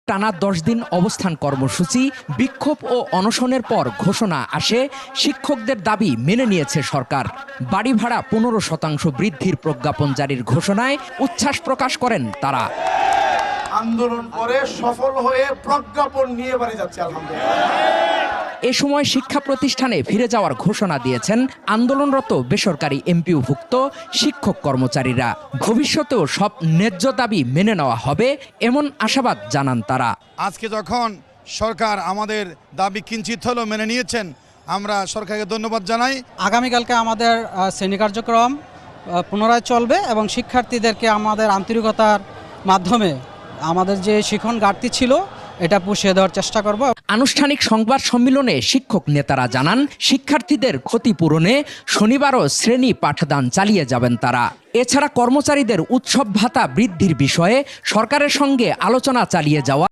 টানা 10 দিন অবস্থান কর্মসূচি, বিক্ষোভ ও অনশনের পর ঘোষণা আসে শিক্ষকদের দাবি মেনে নিয়েছে সরকার। বাড়ি ভাড়া 15% বৃদ্ধির প্রজ্ঞাপন জারির ঘোষণায় উচ্ছ্বাস প্রকাশ করেন তারা। আন্দোলন করে সফল হয়ে প্রজ্ঞাপন নিয়ে বাড়ি যাচ্ছে আলহামদুলিল্লাহ। এ সময় শিক্ষা প্রতিষ্ঠানে ফিরে যাওয়ার ঘোষণা দিয়েছেন আন্দোলনরত বেসরকারি এমপিওভুক্ত শিক্ষক কর্মচারীরা। ভবিষ্যতেও সব ন্যায্য দাবি মেনে নেওয়া হবে এমন আশাবাদ জানান তারা। আজকে যখন সরকার আমাদের দাবি কিঞ্চিত হলেও মেনে নিয়েছেন, আমরা সরকারকে ধন্যবাদ জানাই। আগামীকালকে আমাদের শ্রেণী কার্যক্রম পুনরায় চলবে এবং শিক্ষার্থীদেরকে আমাদের আন্তরিকতার মাধ্যমে আমাদের যে শিখন ঘাটতি ছিল এটা পুষিয়ে দেওয়ার চেষ্টা করব। আনুষ্ঠানিক সংবাদ সম্মেলনে শিক্ষক নেতারা জানান, শিক্ষার্থীদের ক্ষতিপূরণে শনিবারও শ্রেণী পাঠদান চালিয়ে যাবেন তারা। এছাড়া কর্মচারীদের উৎসব ভাতা বৃদ্ধির বিষয়ে সরকারের সঙ্গে আলোচনা চালিয়ে যাওয়া